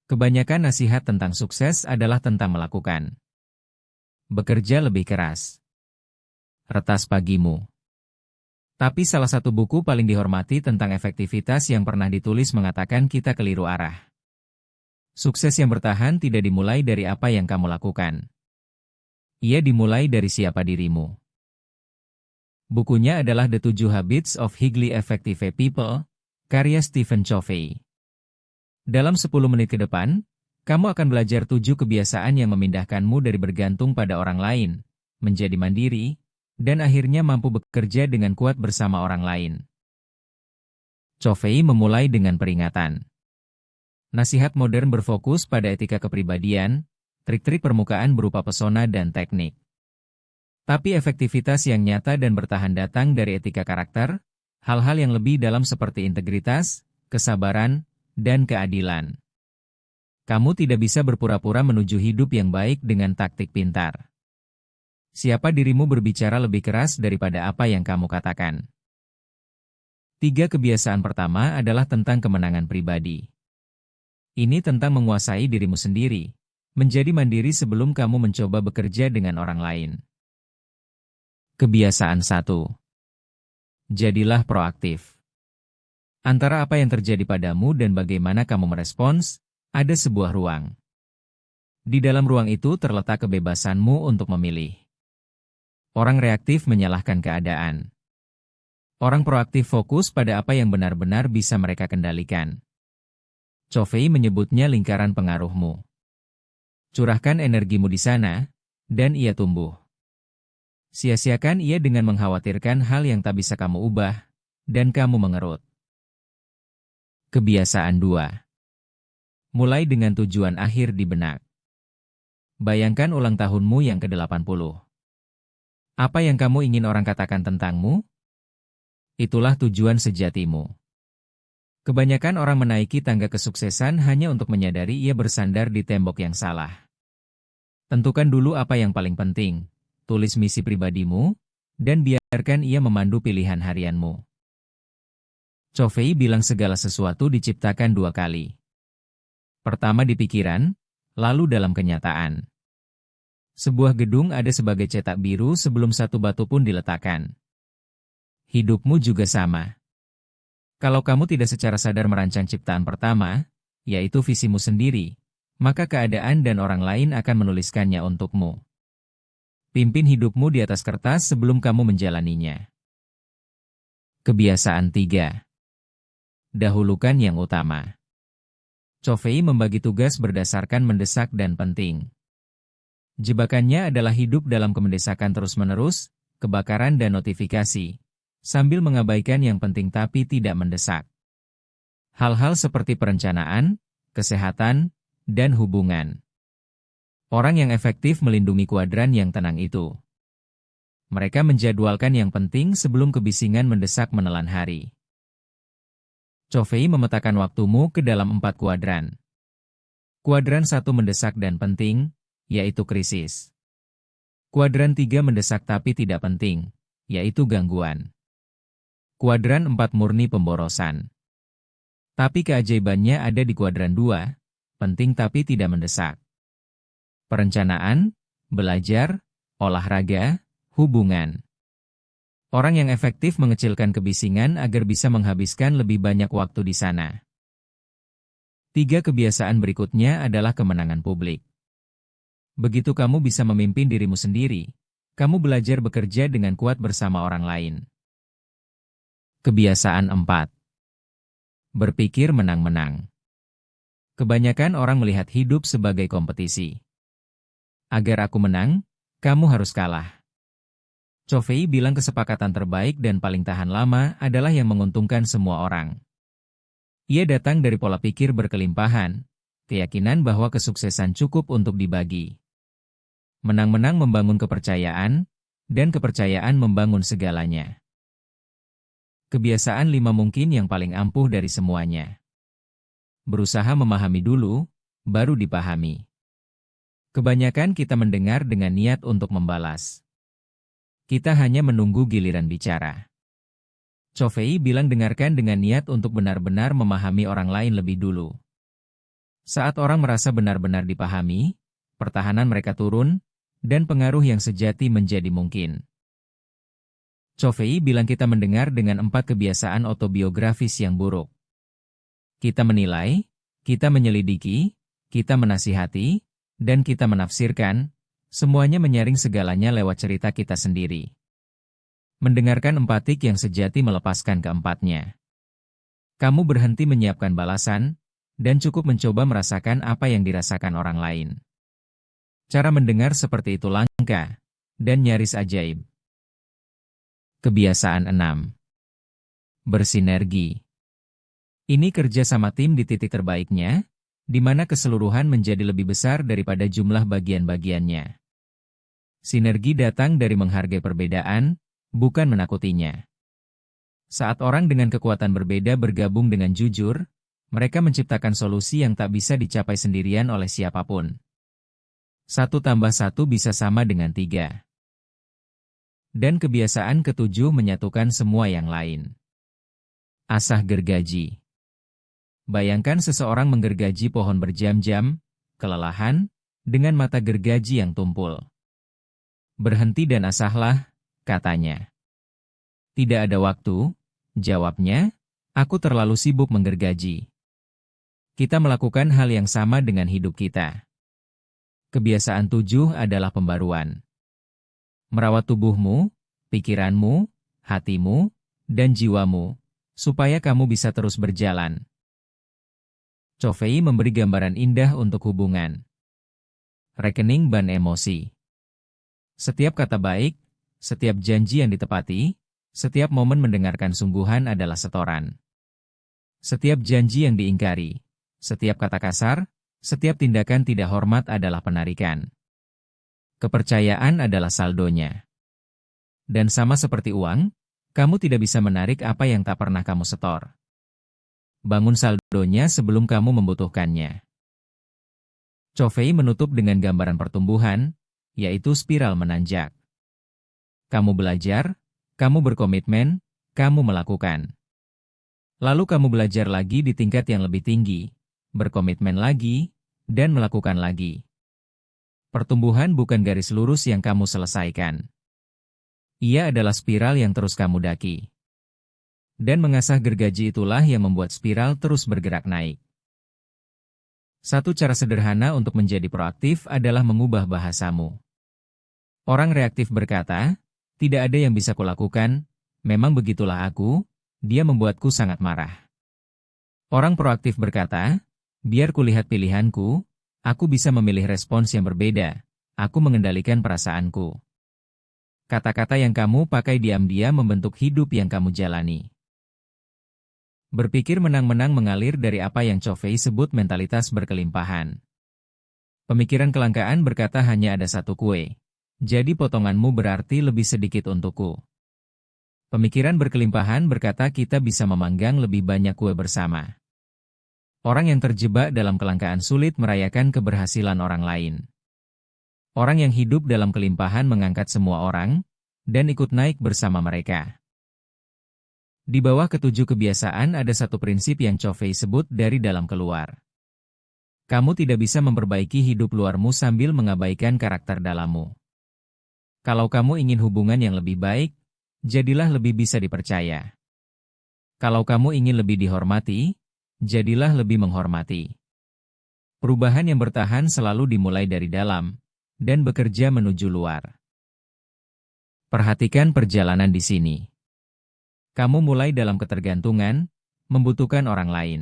Kebanyakan nasihat tentang sukses adalah tentang melakukan. Bekerja lebih keras. Retas pagimu. Tapi salah satu buku paling dihormati tentang efektivitas yang pernah ditulis mengatakan kita keliru arah. Sukses yang bertahan tidak dimulai dari apa yang kamu lakukan. Ia dimulai dari siapa dirimu. Bukunya adalah The 7 Habits of Highly Effective People, karya Stephen Covey. Dalam 10 menit ke depan, kamu akan belajar 7 kebiasaan yang memindahkanmu dari bergantung pada orang lain, menjadi mandiri, dan akhirnya mampu bekerja dengan kuat bersama orang lain. Covey memulai dengan peringatan. Nasihat modern berfokus pada etika kepribadian, trik-trik permukaan berupa pesona dan teknik. Tapi efektivitas yang nyata dan bertahan datang dari etika karakter, hal-hal yang lebih dalam seperti integritas, kesabaran, dan keadilan. Kamu tidak bisa berpura-pura menuju hidup yang baik dengan taktik pintar. Siapa dirimu berbicara lebih keras daripada apa yang kamu katakan. 3 kebiasaan pertama adalah tentang kemenangan pribadi. Ini tentang menguasai dirimu sendiri, menjadi mandiri sebelum kamu mencoba bekerja dengan orang lain. Kebiasaan 1. Jadilah proaktif. Antara apa yang terjadi padamu dan bagaimana kamu merespons, ada sebuah ruang. Di dalam ruang itu terletak kebebasanmu untuk memilih. Orang reaktif menyalahkan keadaan. Orang proaktif fokus pada apa yang benar-benar bisa mereka kendalikan. Covey menyebutnya lingkaran pengaruhmu. Curahkan energimu di sana, dan ia tumbuh. Sia-siakan ia dengan mengkhawatirkan hal yang tak bisa kamu ubah, dan kamu mengerut. Kebiasaan 2. Mulai dengan tujuan akhir di benak. Bayangkan ulang tahunmu yang ke-80. Apa yang kamu ingin orang katakan tentangmu? Itulah tujuan sejatimu. Kebanyakan orang menaiki tangga kesuksesan hanya untuk menyadari ia bersandar di tembok yang salah. Tentukan dulu apa yang paling penting, tulis misi pribadimu, dan biarkan ia memandu pilihan harianmu. Covey bilang segala sesuatu diciptakan 2 kali. Pertama di pikiran, lalu dalam kenyataan. Sebuah gedung ada sebagai cetak biru sebelum satu batu pun diletakkan. Hidupmu juga sama. Kalau kamu tidak secara sadar merancang ciptaan pertama, yaitu visimu sendiri, maka keadaan dan orang lain akan menuliskannya untukmu. Pimpin hidupmu di atas kertas sebelum kamu menjalaninya. Kebiasaan 3. Dahulukan yang utama. Covey membagi tugas berdasarkan mendesak dan penting. Jebakannya adalah hidup dalam kemendesakan terus-menerus, kebakaran dan notifikasi, sambil mengabaikan yang penting tapi tidak mendesak. Hal-hal seperti perencanaan, kesehatan, dan hubungan. Orang yang efektif melindungi kuadran yang tenang itu. Mereka menjadwalkan yang penting sebelum kebisingan mendesak menelan hari. Covey memetakan waktumu ke dalam 4 kuadran. Kuadran 1 mendesak dan penting, yaitu krisis. Kuadran 3 mendesak tapi tidak penting, yaitu gangguan. Kuadran 4 murni pemborosan. Tapi keajaibannya ada di kuadran 2, penting tapi tidak mendesak. Perencanaan, belajar, olahraga, hubungan. Orang yang efektif mengecilkan kebisingan agar bisa menghabiskan lebih banyak waktu di sana. 3 kebiasaan berikutnya adalah kemenangan publik. Begitu kamu bisa memimpin dirimu sendiri, kamu belajar bekerja dengan kuat bersama orang lain. Kebiasaan 4. Berpikir menang-menang. Kebanyakan orang melihat hidup sebagai kompetisi. Agar aku menang, kamu harus kalah. Covey bilang kesepakatan terbaik dan paling tahan lama adalah yang menguntungkan semua orang. Ia datang dari pola pikir berkelimpahan, keyakinan bahwa kesuksesan cukup untuk dibagi. Menang-menang membangun kepercayaan, dan kepercayaan membangun segalanya. Kebiasaan 5 mungkin yang paling ampuh dari semuanya. Berusaha memahami dulu, baru dipahami. Kebanyakan kita mendengar dengan niat untuk membalas. Kita hanya menunggu giliran bicara. Covey bilang dengarkan dengan niat untuk benar-benar memahami orang lain lebih dulu. Saat orang merasa benar-benar dipahami, pertahanan mereka turun, dan pengaruh yang sejati menjadi mungkin. Covey bilang kita mendengar dengan 4 kebiasaan autobiografis yang buruk. Kita menilai, kita menyelidiki, kita menasihati, dan kita menafsirkan, semuanya menyaring segalanya lewat cerita kita sendiri. Mendengarkan empatik yang sejati melepaskan keempatnya. Kamu berhenti menyiapkan balasan, dan cukup mencoba merasakan apa yang dirasakan orang lain. Cara mendengar seperti itu langka, dan nyaris ajaib. Kebiasaan 6. Bersinergi. Ini kerja sama tim di titik terbaiknya, di mana keseluruhan menjadi lebih besar daripada jumlah bagian-bagiannya. Sinergi datang dari menghargai perbedaan, bukan menakutinya. Saat orang dengan kekuatan berbeda bergabung dengan jujur, mereka menciptakan solusi yang tak bisa dicapai sendirian oleh siapapun. 1 tambah 1 bisa sama dengan 3. Dan kebiasaan ke-7 menyatukan semua yang lain. Asah gergaji. Bayangkan seseorang menggergaji pohon berjam-jam, kelelahan, dengan mata gergaji yang tumpul. Berhenti dan asahlah, katanya. Tidak ada waktu, jawabnya, aku terlalu sibuk menggergaji. Kita melakukan hal yang sama dengan hidup kita. Kebiasaan 7 adalah pembaruan. Merawat tubuhmu, pikiranmu, hatimu, dan jiwamu, supaya kamu bisa terus berjalan. Covey memberi gambaran indah untuk hubungan. Rekening ban emosi. Setiap kata baik, setiap janji yang ditepati, setiap momen mendengarkan sungguhan adalah setoran. Setiap janji yang diingkari, setiap kata kasar, setiap tindakan tidak hormat adalah penarikan. Kepercayaan adalah saldonya. Dan sama seperti uang, kamu tidak bisa menarik apa yang tak pernah kamu setor. Bangun saldonya sebelum kamu membutuhkannya. Covey menutup dengan gambaran pertumbuhan, yaitu spiral menanjak. Kamu belajar, kamu berkomitmen, kamu melakukan. Lalu kamu belajar lagi di tingkat yang lebih tinggi, berkomitmen lagi, dan melakukan lagi. Pertumbuhan bukan garis lurus yang kamu selesaikan. Ia adalah spiral yang terus kamu daki. Dan mengasah gergaji itulah yang membuat spiral terus bergerak naik. Satu cara sederhana untuk menjadi proaktif adalah mengubah bahasamu. Orang reaktif berkata, tidak ada yang bisa kulakukan, memang begitulah aku, dia membuatku sangat marah. Orang proaktif berkata, biar kulihat pilihanku, aku bisa memilih respons yang berbeda, aku mengendalikan perasaanku. Kata-kata yang kamu pakai diam-diam membentuk hidup yang kamu jalani. Berpikir menang-menang mengalir dari apa yang Covey sebut mentalitas berkelimpahan. Pemikiran kelangkaan berkata hanya ada satu kue, jadi potonganmu berarti lebih sedikit untukku. Pemikiran berkelimpahan berkata kita bisa memanggang lebih banyak kue bersama. Orang yang terjebak dalam kelangkaan sulit merayakan keberhasilan orang lain. Orang yang hidup dalam kelimpahan mengangkat semua orang, dan ikut naik bersama mereka. Di bawah ke-7 kebiasaan ada satu prinsip yang Covey sebut dari dalam keluar. Kamu tidak bisa memperbaiki hidup luarmu sambil mengabaikan karakter dalammu. Kalau kamu ingin hubungan yang lebih baik, jadilah lebih bisa dipercaya. Kalau kamu ingin lebih dihormati, jadilah lebih menghormati. Perubahan yang bertahan selalu dimulai dari dalam, dan bekerja menuju luar. Perhatikan perjalanan di sini. Kamu mulai dalam ketergantungan, membutuhkan orang lain.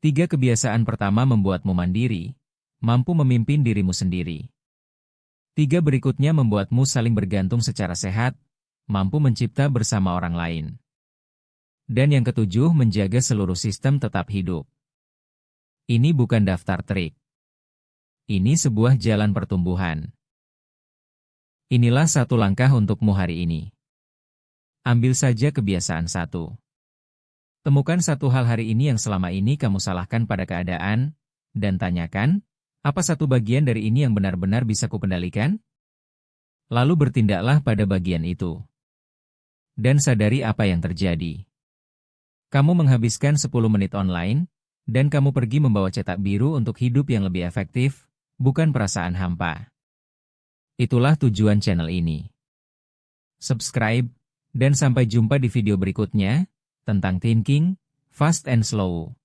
3 kebiasaan pertama membuatmu mandiri, mampu memimpin dirimu sendiri. 3 berikutnya membuatmu saling bergantung secara sehat, mampu mencipta bersama orang lain. Dan yang ke-7 menjaga seluruh sistem tetap hidup. Ini bukan daftar trik. Ini sebuah jalan pertumbuhan. Inilah satu langkah untukmu hari ini. Ambil saja kebiasaan 1. Temukan satu hal hari ini yang selama ini kamu salahkan pada keadaan, dan tanyakan, apa satu bagian dari ini yang benar-benar bisa kukendalikan? Lalu bertindaklah pada bagian itu. Dan sadari apa yang terjadi. Kamu menghabiskan 10 menit online, Dan kamu pergi membawa cetak biru untuk hidup yang lebih efektif, bukan perasaan hampa. Itulah tujuan channel ini. Subscribe, dan sampai jumpa di video berikutnya, tentang thinking, fast and slow.